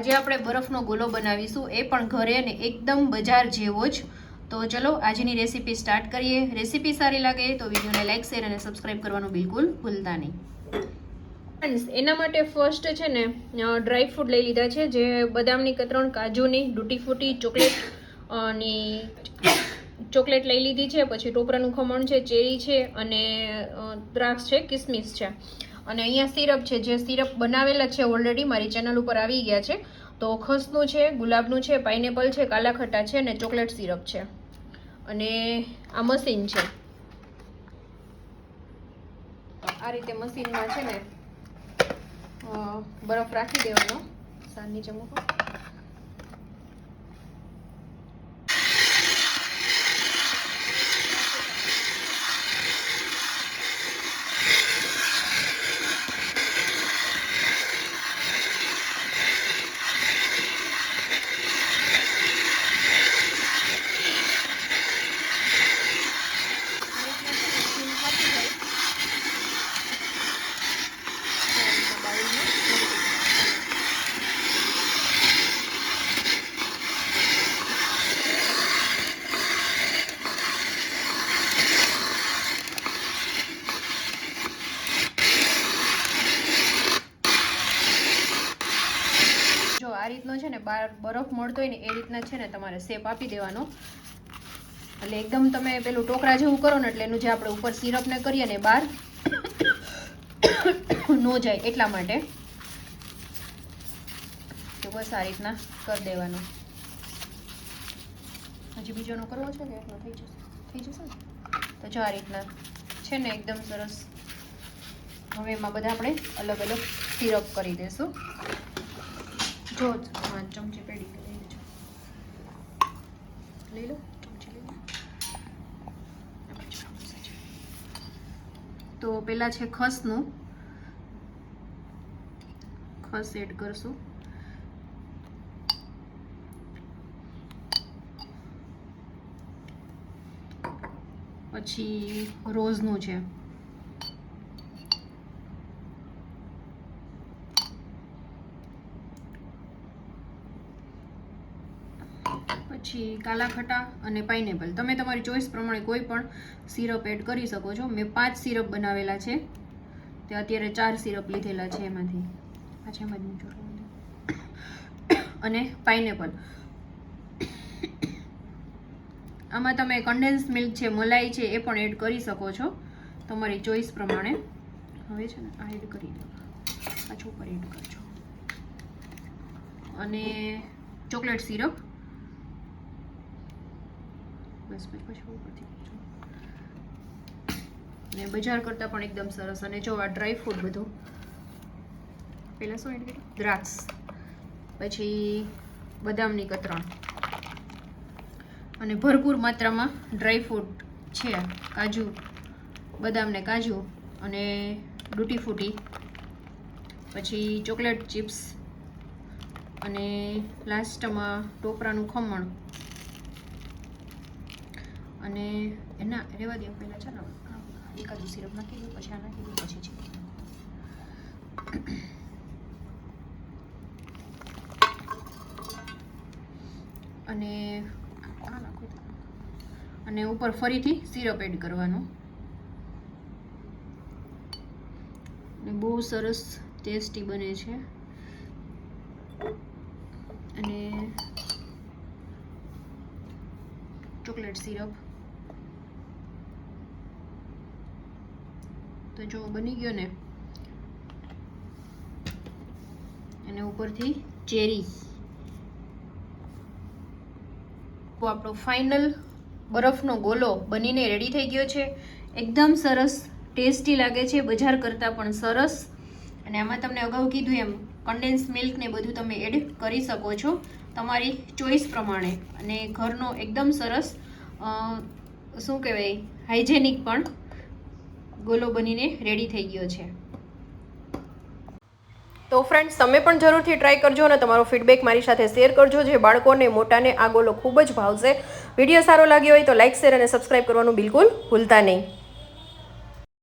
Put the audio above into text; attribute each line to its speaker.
Speaker 1: આજે આપણે બરફનો ગોલો બનાવીશું, એ પણ ઘરે અને એકદમ બજાર જેવો જ. તો ચલો આજની રેસીપી સ્ટાર્ટ કરીએ. રેસીપી સારી લાગે તો વિડીયોને લાઇક, શેર અને સબસ્ક્રાઇબ કરવાનું બિલકુલ ભૂલતા નહીં. ફ્રેન્ડ્સ, એના માટે ફર્સ્ટ છે ને ડ્રાય ફ્રૂટ લઈ લીધા છે, જે બદામની કતરણ, કાજુની, ડૂટી ફૂટી, ચોકલેટ લઈ લીધી છે. પછી ટોપરાનું ખમણ છે, ચેરી છે અને દ્રાક્ષ છે, કિસમિસ છે. અને અહીંયા સિરપ છે, જે સિરપ બનાવેલા છે ઓલરેડી મારી ચેનલ ઉપર આવી ગયા છે. તો ખસનું છે, ગુલાબનું છે, પાઇનેપલ છે, કાલા ખટ્ટા છે અને ચોકલેટ સિરપ છે. અને આ મશીન છે. આ રીતે મશીનમાં છે ને બરફ રાખી દેવાનો. સાંજ નીચે મૂકો. આ રીતનો છે ને બરફ મળતો હોય ને એ રીતના છે ને તમારે શેપ આપી દેવાનો. એટલે એકદમ તમે પેલું ટોકરા જેવું કરો ને એટલે એનું જે આપણે ઉપર સિરપ ને કરીએ ને બહાર નો જાય એટલા માટે. તો બસ આ રીતના કરી દેવાનો. હજી બીજોનો કરવો છે કે એટલો થઈ જશે ને? તો જો આ રીતના છે ને એકદમ સરસ. હવે એમાં બધા આપણે અલગ અલગ સિરપ કરી દઈશું. જો ચમચી પેડી લઈ લેજો. લઈ લો ચમચી લઈ લો. તો પેલા છે ખસનું. ખસ એડ કરશું. પછી રોઝનું છે. પછી કાલા ખટા અને પાઇનેપલ. તમે તમારી ચોઈસ પ્રમાણે કોઈ પણ સિરપ એડ કરી શકો છો. મેં 5 સિરપ બનાવેલા છે, તે અત્યારે 4 સિરપ લીધેલા છે એમાંથી. પાછા એમાં જ અને પાઇનેપલ. આમાં તમે કન્ડેન્સ મિલ્ક છે, મલાઈ છે, એ પણ એડ કરી શકો છો તમારી ચોઈસ પ્રમાણે. હવે છે ને આ એડ કરી દો. પાછું ઉપર એડ કરજો. અને ચોકલેટ સિરપ. બસ પછી ઉપરથી ને બજાર કરતાં પણ એકદમ સરસ. અને જો આ ડ્રાય ફ્રૂટ બધું પહેલાં શું એડ કર્યું? દ્રાક્ષ, પછી બદામની કતરણ અને ભરપૂર માત્રામાં ડ્રાય ફ્રૂટ છે. કાજુ, બદામ ને કાજુ અને ડૂટી ફૂટી, પછી ચોકલેટ ચિપ્સ અને લાસ્ટમાં ટોપરાનું ખમણ. અને એના રેવા દો પહેલાં. ચાલો એકાદું સિરપ નાખી દો, પછી આ નાખી દો, પછી છે અને આ નાખો. અને ઉપર ફરીથી સિરપ એડ કરવાનું. બહુ સરસ ટેસ્ટી બને છે. અને ચોકલેટ સિરપ તો જો બની ગયો ને. અને ઉપરથી ચેરી. તો આપણો ફાઇનલ બરફનો ગોલો બનીને રેડી થઈ ગયો છે. એકદમ સરસ ટેસ્ટી લાગે છે, બજાર કરતાં પણ સરસ. અને આમાં તમને અગાઉ કીધું એમ કન્ડેન્સ મિલ્ક ને બધું તમે એડ કરી શકો છો તમારી ચોઈસ પ્રમાણે. અને ઘરનો એકદમ સરસ શું કહેવાય હાઇજેનિક પણ ગોલો બનીને રેડી થઈ ગયો છે. તો ફ્રેન્ડ્સ, તમે પણ જરૂરથી ટ્રાય કરજો અને તમારો ફીડબેક મારી સાથે શેર કરજો. જે બાળકોને મોટાને આ ગોલો ખૂબ જ ભાવશે. વિડીયો સારો લાગ્યો હોય તો લાઇક, શેર અને સબસ્ક્રાઈબ કરવાનું બિલકુલ ભૂલતા નહીં.